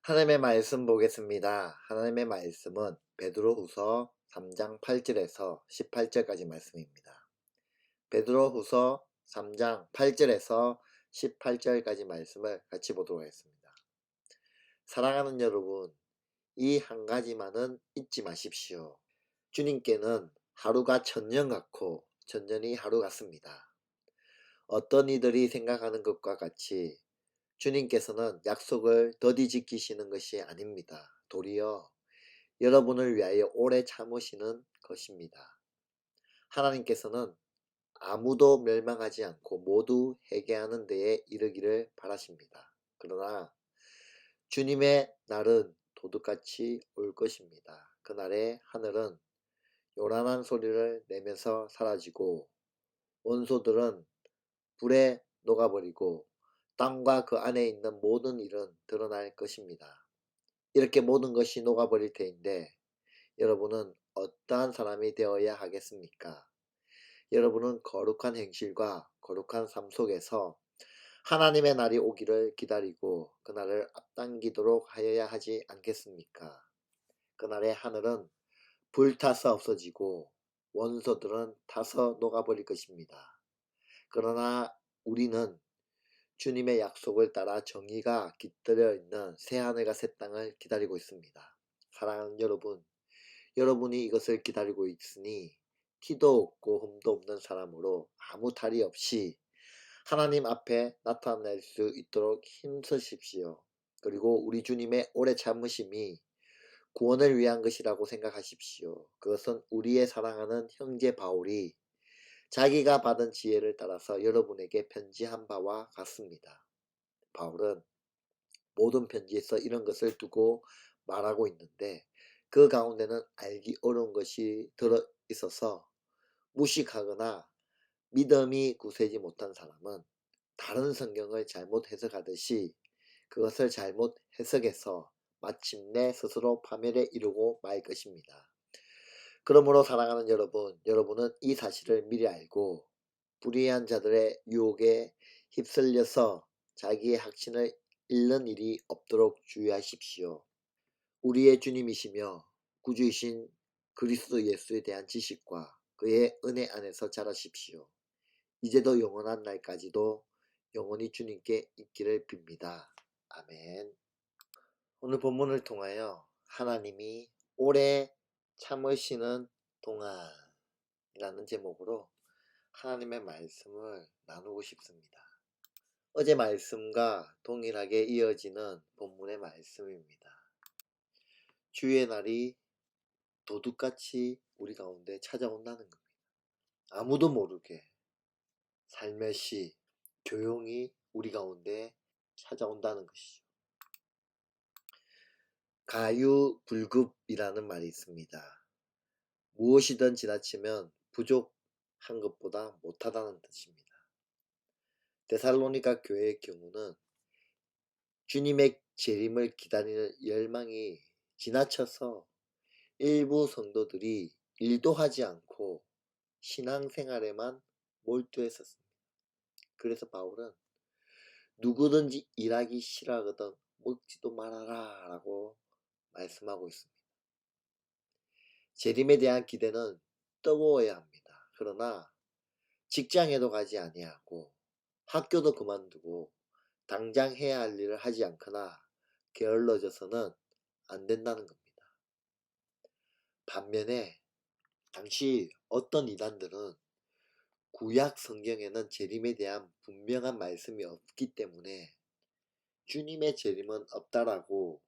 하나님의 말씀 보겠습니다. 하나님의 말씀은 베드로후서 3장 8절에서 18절까지 말씀입니다. 베드로후서 3장 8절에서 18절까지 말씀을 같이 보도록 하겠습니다. 사랑하는 여러분, 이 한 가지만은 잊지 마십시오. 주님께는 하루가 천년 같고 천년이 하루 같습니다. 어떤 이들이 생각하는 것과 같이 주님께서는 약속을 더디 지키시는 것이 아닙니다. 도리어 여러분을 위하여 오래 참으시는 것입니다. 하나님께서는 아무도 멸망하지 않고 모두 회개하는 데에 이르기를 바라십니다. 그러나 주님의 날은 도둑같이 올 것입니다. 그날에 하늘은 요란한 소리를 내면서 사라지고 원소들은 불에 녹아버리고 땅과 그 안에 있는 모든 일은 드러날 것입니다. 이렇게 모든 것이 녹아버릴 테인데 여러분은 어떠한 사람이 되어야 하겠습니까? 여러분은 거룩한 행실과 거룩한 삶 속에서 하나님의 날이 오기를 기다리고 그날을 앞당기도록 하여야 하지 않겠습니까? 그날의 하늘은 불타서 없어지고 원소들은 타서 녹아버릴 것입니다. 그러나 우리는 주님의 약속을 따라 정의가 깃들여 있는 새하늘과 새 땅을 기다리고 있습니다. 사랑하는 여러분, 여러분이 이것을 기다리고 있으니 티도 없고 흠도 없는 사람으로 아무 탈이 없이 하나님 앞에 나타낼 수 있도록 힘쓰십시오. 그리고 우리 주님의 오래 참으심이 구원을 위한 것이라고 생각하십시오. 그것은 우리의 사랑하는 형제 바울이 자기가 받은 지혜를 따라서 여러분에게 편지한 바와 같습니다. 바울은 모든 편지에서 이런 것을 두고 말하고 있는데 그 가운데는 알기 어려운 것이 들어 있어서 무식하거나 믿음이 굳세지 못한 사람은 다른 성경을 잘못 해석하듯이 그것을 잘못 해석해서 마침내 스스로 파멸에 이르고 말 것입니다. 그러므로 사랑하는 여러분, 여러분은 이 사실을 미리 알고 불의한 자들의 유혹에 휩쓸려서 자기의 확신을 잃는 일이 없도록 주의하십시오. 우리의 주님이시며 구주이신 그리스도 예수에 대한 지식과 그의 은혜 안에서 자라십시오. 이제도 영원한 날까지도 영원히 주님께 있기를 빕니다. 아멘. 오늘 본문을 통하여 하나님이 오래 참으시는 동안이라는 제목으로 하나님의 말씀을 나누고 싶습니다. 어제 말씀과 동일하게 이어지는 본문의 말씀입니다. 주의 날이 도둑같이 우리 가운데 찾아온다는 겁니다. 아무도 모르게 살며시 조용히 우리 가운데 찾아온다는 것이죠. 가유불급이라는 말이 있습니다. 무엇이든 지나치면 부족한 것보다 못하다는 뜻입니다. 데살로니가 교회의 경우는 주님의 재림을 기다리는 열망이 지나쳐서 일부 성도들이 일도 하지 않고 신앙생활에만 몰두했었습니다. 그래서 바울은 누구든지 일하기 싫어하거든 먹지도 말아라 라고 말씀하고 있습니다. 재림에 대한 기대는 뜨거워야 합니다. 그러나 직장에도 가지 아니하고 학교도 그만두고 당장 해야 할 일을 하지 않거나 게을러져서는 안 된다는 겁니다. 반면에 당시 어떤 이단들은 구약 성경에는 재림에 대한 분명한 말씀이 없기 때문에 주님의 재림은 없다라고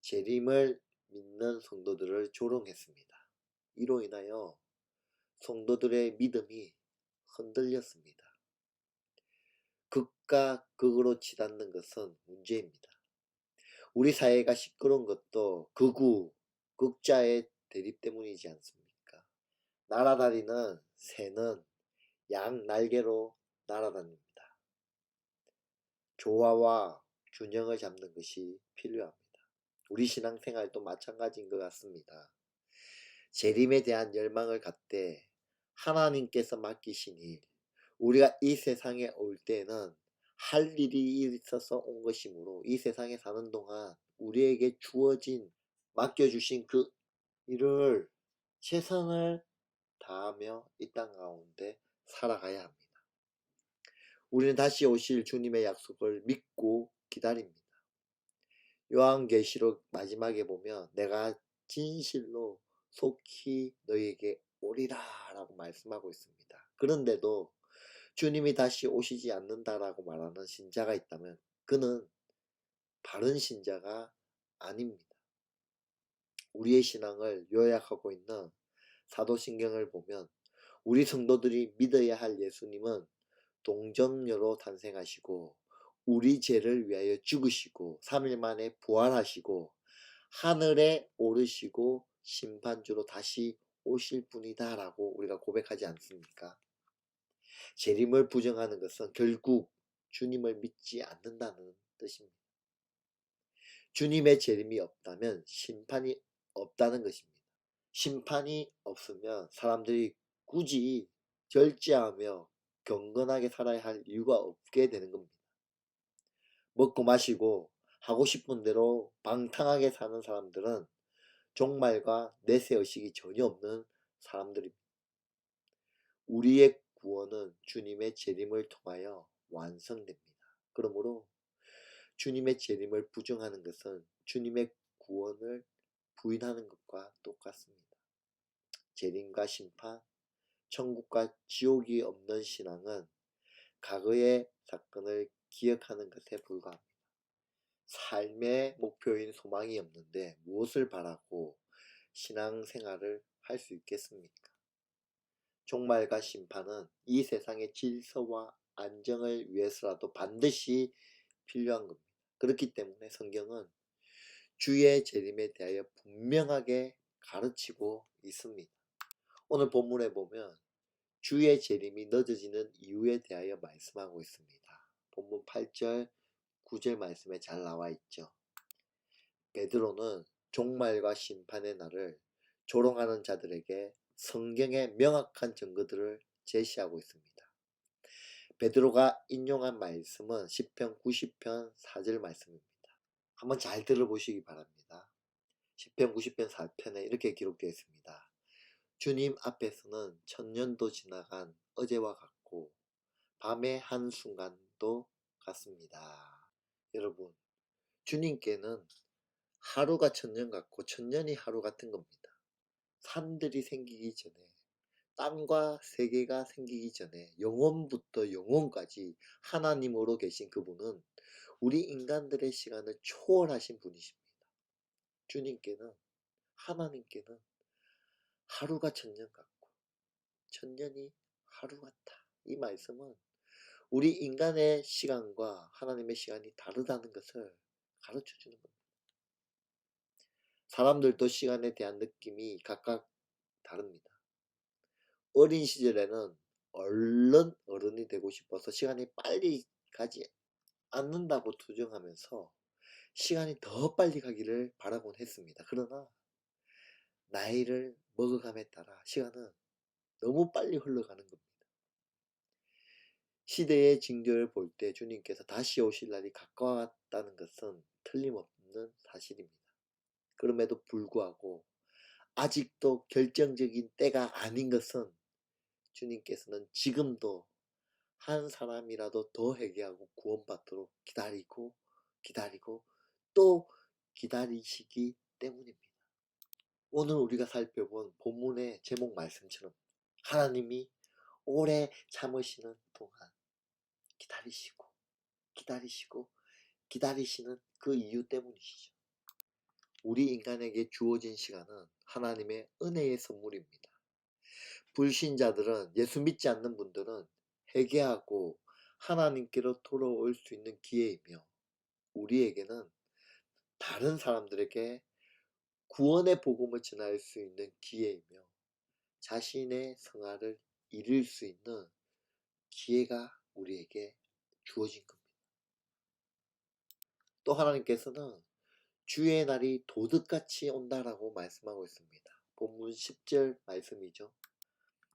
재림을 믿는 성도들을 조롱했습니다. 이로 인하여 성도들의 믿음이 흔들렸습니다. 극과 극으로 치닫는 것은 문제입니다. 우리 사회가 시끄러운 것도 극우, 극자의 대립 때문이지 않습니까? 날아다니는 새는 양 날개로 날아다닙니다. 조화와 균형을 잡는 것이 필요합니다. 우리 신앙생활도 마찬가지인 것 같습니다. 재림에 대한 열망을 갖되 하나님께서 맡기신 일, 우리가 이 세상에 올 때는 할 일이 있어서 온 것이므로 이 세상에 사는 동안 우리에게 주어진 맡겨주신 그 일을 최선을 다하며 이 땅 가운데 살아가야 합니다. 우리는 다시 오실 주님의 약속을 믿고 기다립니다. 요한계시록 마지막에 보면 내가 진실로 속히 너희에게 오리라 라고 말씀하고 있습니다. 그런데도 주님이 다시 오시지 않는다라고 말하는 신자가 있다면 그는 바른 신자가 아닙니다. 우리의 신앙을 요약하고 있는 사도신경을 보면 우리 성도들이 믿어야 할 예수님은 동정녀로 탄생하시고 우리 죄를 위하여 죽으시고 3일 만에 부활하시고 하늘에 오르시고 심판주로 다시 오실 분이다 라고 우리가 고백하지 않습니까? 재림을 부정하는 것은 결국 주님을 믿지 않는다는 뜻입니다. 주님의 재림이 없다면 심판이 없다는 것입니다. 심판이 없으면 사람들이 굳이 절제하며 경건하게 살아야 할 이유가 없게 되는 겁니다. 먹고 마시고 하고 싶은 대로 방탕하게 사는 사람들은 종말과 내세의식이 전혀 없는 사람들입니다. 우리의 구원은 주님의 재림을 통하여 완성됩니다. 그러므로 주님의 재림을 부정하는 것은 주님의 구원을 부인하는 것과 똑같습니다. 재림과 심판, 천국과 지옥이 없는 신앙은 과거의 사건을 기억하는 것에 불과합니다. 삶의 목표인 소망이 없는데 무엇을 바라고 신앙생활을 할 수 있겠습니까? 종말과 심판은 이 세상의 질서와 안정을 위해서라도 반드시 필요한 겁니다. 그렇기 때문에 성경은 주의 재림에 대하여 분명하게 가르치고 있습니다. 오늘 본문에 보면 주의 재림이 늦어지는 이유에 대하여 말씀하고 있습니다. 본문 8절, 9절 말씀에 잘 나와 있죠. 베드로는 종말과 심판의 날을 조롱하는 자들에게 성경의 명확한 증거들을 제시하고 있습니다. 베드로가 인용한 말씀은 시편 90편 4절 말씀입니다. 한번 잘 들어보시기 바랍니다. 시편 90편 4편에 이렇게 기록되어 있습니다. 주님 앞에서는 천년도 지나간 어제와 같고 밤의 한순간도 같습니다. 여러분, 주님께는 하루가 천년 같고 천년이 하루 같은 겁니다. 산들이 생기기 전에, 땅과 세계가 생기기 전에 영원부터 영원까지 하나님으로 계신 그분은 우리 인간들의 시간을 초월하신 분이십니다. 주님께는, 하나님께는 하루가 천년 같고 천년이 하루 같다. 이 말씀은 우리 인간의 시간과 하나님의 시간이 다르다는 것을 가르쳐 주는 겁니다. 사람들도 시간에 대한 느낌이 각각 다릅니다. 어린 시절에는 얼른 어른이 되고 싶어서 시간이 빨리 가지 않는다고 투정하면서 시간이 더 빨리 가기를 바라곤 했습니다. 그러나 나이를 먹어감에 따라 시간은 너무 빨리 흘러가는 겁니다. 시대의 징조를 볼 때 주님께서 다시 오실 날이 가까웠다는 것은 틀림없는 사실입니다. 그럼에도 불구하고 아직도 결정적인 때가 아닌 것은 주님께서는 지금도 한 사람이라도 더 회개하고 구원받도록 기다리고 또 기다리시기 때문입니다. 오늘 우리가 살펴본 본문의 제목 말씀처럼 하나님이 오래 참으시는 동안 기다리시고 기다리시는 그 이유 때문이시죠. 우리 인간에게 주어진 시간은 하나님의 은혜의 선물입니다. 불신자들은, 예수 믿지 않는 분들은 회개하고 하나님께로 돌아올 수 있는 기회이며 우리에게는 다른 사람들에게 구원의 복음을 전할 수 있는 기회이며 자신의 성화를 이룰 수 있는 기회가 우리에게 주어진 겁니다. 또 하나님께서는 주의 날이 도둑같이 온다라고 말씀하고 있습니다. 본문 10절 말씀이죠.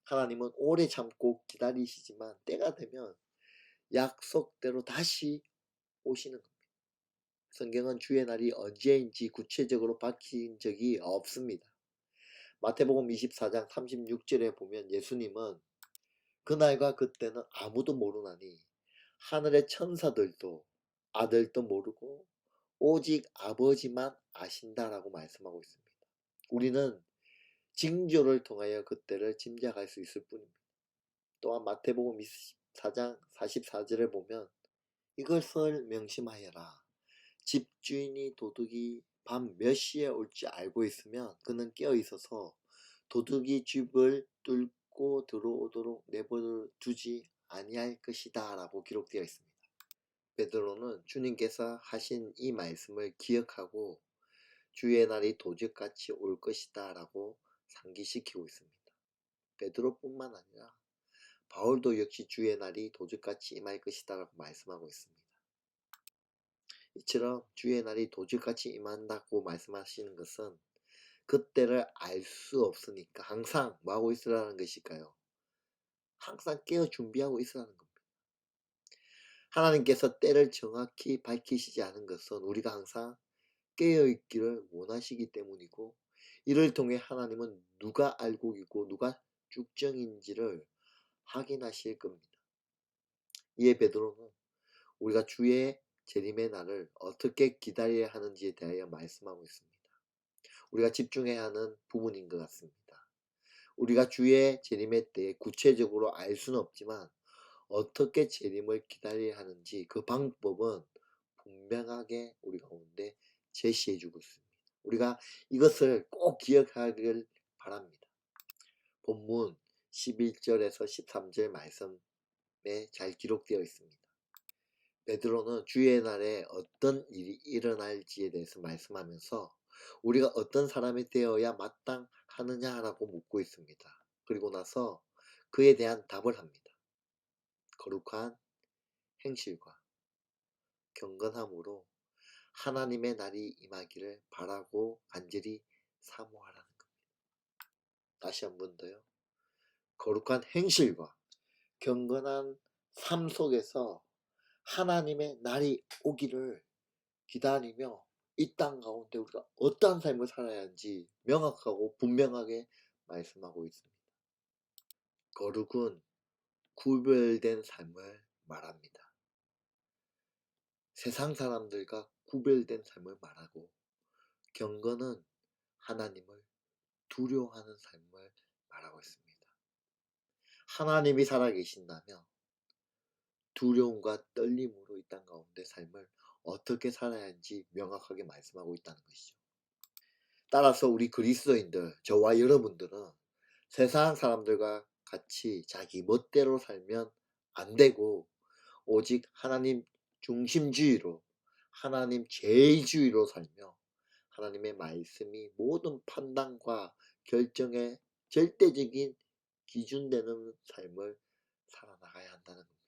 하나님은 오래 참고 기다리시지만 때가 되면 약속대로 다시 오시는 겁니다. 성경은 주의 날이 언제인지 구체적으로 밝힌 적이 없습니다. 마태복음 24장 36절에 보면 예수님은 그날과 그때는 아무도 모르나니 하늘의 천사들도 아들도 모르고 오직 아버지만 아신다라고 말씀하고 있습니다. 우리는 징조를 통하여 그때를 짐작할 수 있을 뿐입니다. 또한 마태복음 24장 44절에 보면 이것을 명심하여라. 집주인이 도둑이 밤 몇 시에 올지 알고 있으면 그는 깨어 있어서 도둑이 집을 뚫고 들어오도록 내버려 두지 아니할 것이다 라고 기록되어 있습니다. 베드로는 주님께서 하신 이 말씀을 기억하고 주의 날이 도적같이 올 것이다 라고 상기시키고 있습니다. 베드로뿐만 아니라 바울도 역시 주의 날이 도적같이 임할 것이다 라고 말씀하고 있습니다. 이처럼 주의 날이 도적같이 임한다고 말씀하시는 것은 그때를 알 수 없으니까 항상 뭐하고 있으라는 것일까요? 항상 깨어 준비하고 있으라는 겁니다. 하나님께서 때를 정확히 밝히시지 않은 것은 우리가 항상 깨어 있기를 원하시기 때문이고 이를 통해 하나님은 누가 알곡이고 누가 쭉정인지를 확인하실 겁니다. 이에 베드로는 우리가 주의 재림의 날을 어떻게 기다려야 하는지에 대하여 말씀하고 있습니다. 우리가 집중해야 하는 부분인 것 같습니다. 우리가 주의 재림에 대해 구체적으로 알 수는 없지만 어떻게 재림을 기다려야 하는지 그 방법은 분명하게 우리 가운데 제시해 주고 있습니다. 우리가 이것을 꼭 기억하길 바랍니다. 본문 11절에서 13절 말씀에 잘 기록되어 있습니다. 베드로는 주의 날에 어떤 일이 일어날지에 대해서 말씀하면서 우리가 어떤 사람이 되어야 마땅하느냐라고 묻고 있습니다. 그리고 나서 그에 대한 답을 합니다. 거룩한 행실과 경건함으로 하나님의 날이 임하기를 바라고 간절히 사모하라는 겁니다. 다시 한 번 더요. 거룩한 행실과 경건한 삶 속에서 하나님의 날이 오기를 기다리며 이 땅 가운데 우리가 어떠한 삶을 살아야 하는지 명확하고 분명하게 말씀하고 있습니다. 거룩은 구별된 삶을 말합니다. 세상 사람들과 구별된 삶을 말하고 경건은 하나님을 두려워하는 삶을 말하고 있습니다. 하나님이 살아계신다면 두려움과 떨림으로 이 땅 가운데 삶을 어떻게 살아야 하는지 명확하게 말씀하고 있다는 것이죠. 따라서 우리 그리스도인들, 저와 여러분들은 세상 사람들과 같이 자기 멋대로 살면 안 되고 오직 하나님 중심주의로 하나님 제일주의로 살며 하나님의 말씀이 모든 판단과 결정의 절대적인 기준되는 삶을 살아나가야 한다는 겁니다.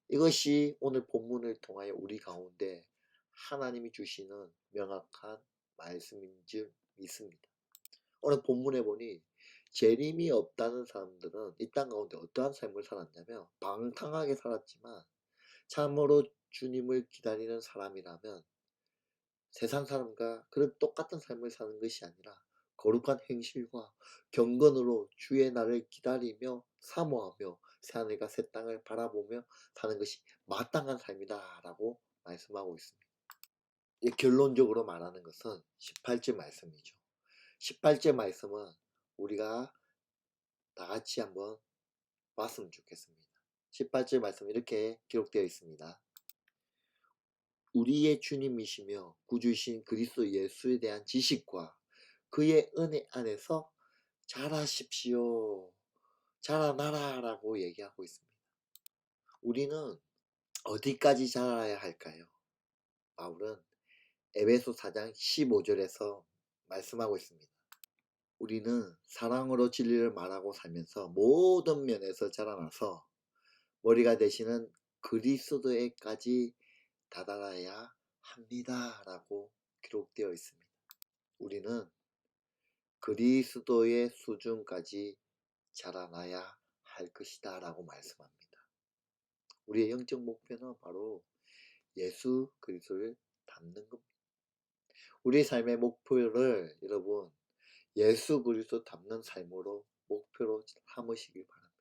이것이 오늘 본문을 통하여 우리 가운데 하나님이 주시는 명확한 말씀인 줄 믿습니다. 오늘 본문에 보니 재림이 없다는 사람들은 이 땅 가운데 어떠한 삶을 살았냐면 방탕하게 살았지만 참으로 주님을 기다리는 사람이라면 세상 사람과 그런 똑같은 삶을 사는 것이 아니라 거룩한 행실과 경건으로 주의 날을 기다리며 사모하며 새하늘과 새 땅을 바라보며 사는 것이 마땅한 삶이다 라고 말씀하고 있습니다. 결론적으로 말하는 것은 18절 말씀이죠. 18절 말씀은 우리가 다 같이 한번 봤으면 좋겠습니다. 18절 말씀 이렇게 기록되어 있습니다. 우리의 주님이시며 구주이신 그리스도 예수에 대한 지식과 그의 은혜 안에서 자라십시오. 자라나라 라고 얘기하고 있습니다. 우리는 어디까지 자라야 할까요? 바울은 에베소 4장 15절에서 말씀하고 있습니다. 우리는 사랑으로 진리를 말하고 살면서 모든 면에서 자라나서 머리가 되시는 그리스도에까지 다다라야 합니다 라고 기록되어 있습니다. 우리는 그리스도의 수준까지 자라나야 할 것이다 라고 말씀합니다. 우리의 영적 목표는 바로 예수 그리스도를 닮는 겁니다. 우리 삶의 목표를 여러분 예수 그리스도 닮는 삶으로 목표로 삼으시길 바랍니다.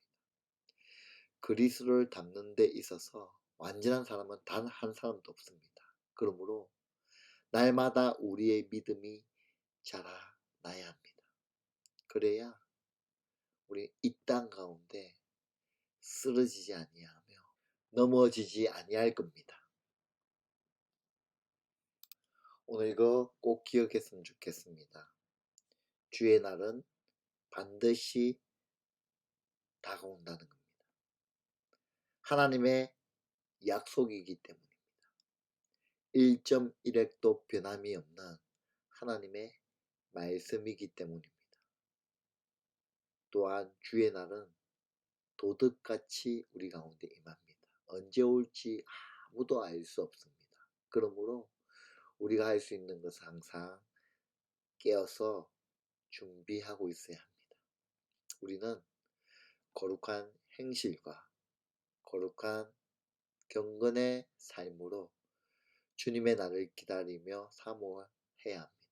그리스도를 닮는 데 있어서 완전한 사람은 단 한 사람도 없습니다. 그러므로 날마다 우리의 믿음이 자라나야 합니다. 그래야 우리 이 땅 가운데 쓰러지지 아니하며 넘어지지 아니할 겁니다. 오늘 이거 꼭 기억했으면 좋겠습니다. 주의 날은 반드시 다가온다는 겁니다. 하나님의 약속이기 때문입니다. 1.1핵도 변함이 없는 하나님의 말씀이기 때문입니다. 또한 주의 날은 도둑같이 우리 가운데 임합니다. 언제 올지 아무도 알 수 없습니다. 그러므로 우리가 할 수 있는 것은 항상 깨어서 준비하고 있어야 합니다. 우리는 거룩한 행실과 거룩한 경건의 삶으로 주님의 날을 기다리며 사모해야 합니다.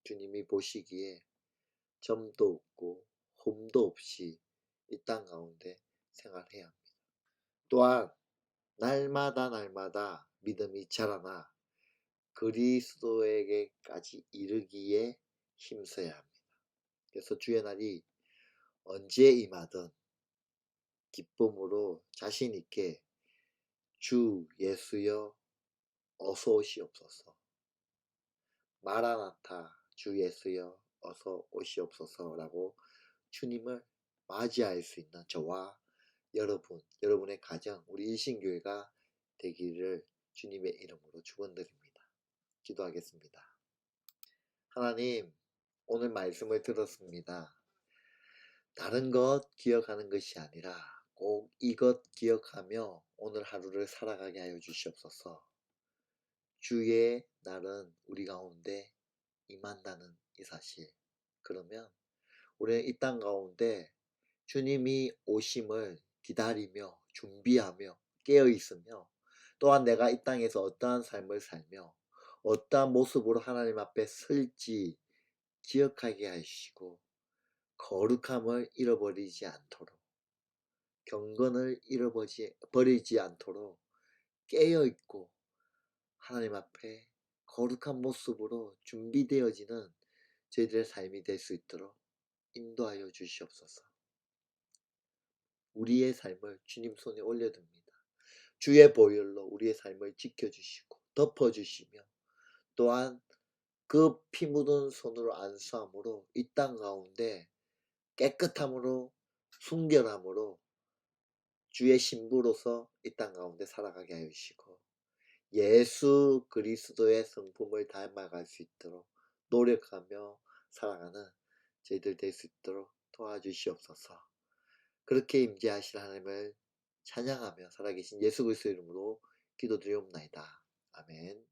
주님이 보시기에 점도 없고 홈도 없이 이 땅 가운데 생활해야 합니다. 또한 날마다 믿음이 자라나 그리스도에게까지 이르기에 힘써야 합니다. 그래서 주의 날이 언제 임하든 기쁨으로 자신 있게 주 예수여 어서 오시옵소서, 마라나타 주 예수여 어서 오시옵소서라고 주님을 맞이할 수 있는 저와 여러분, 여러분의 가정, 우리 일신교회가 되기를 주님의 이름으로 축원드립니다. 기도하겠습니다. 하나님, 오늘 말씀을 들었습니다. 다른 것 기억하는 것이 아니라 꼭 이것 기억하며 오늘 하루를 살아가게 하여 주시옵소서. 주의 날은 우리 가운데 임한다는 이 사실. 그러면 우리는 이 땅 가운데 주님이 오심을 기다리며 준비하며 깨어 있으며 또한 내가 이 땅에서 어떠한 삶을 살며 어떠한 모습으로 하나님 앞에 설지 기억하게 하시고 거룩함을 잃어버리지 않도록 경건을 잃어버리지 않도록 깨어있고 하나님 앞에 거룩한 모습으로 준비되어지는 저희들의 삶이 될 수 있도록 인도하여 주시옵소서. 우리의 삶을 주님 손에 올려둡니다. 주의 보혈로 우리의 삶을 지켜주시고 덮어주시며 또한 그 피 묻은 손으로 안수함으로 이 땅 가운데 깨끗함으로 순결함으로 주의 신부로서 이 땅 가운데 살아가게 하여 주시고 예수 그리스도의 성품을 닮아갈 수 있도록 노력하며 살아가는 저희들 될 수 있도록 도와주시옵소서. 그렇게 임재하실 하나님을 찬양하며 살아계신 예수 그리스도 이름으로 기도드리옵나이다. 아멘.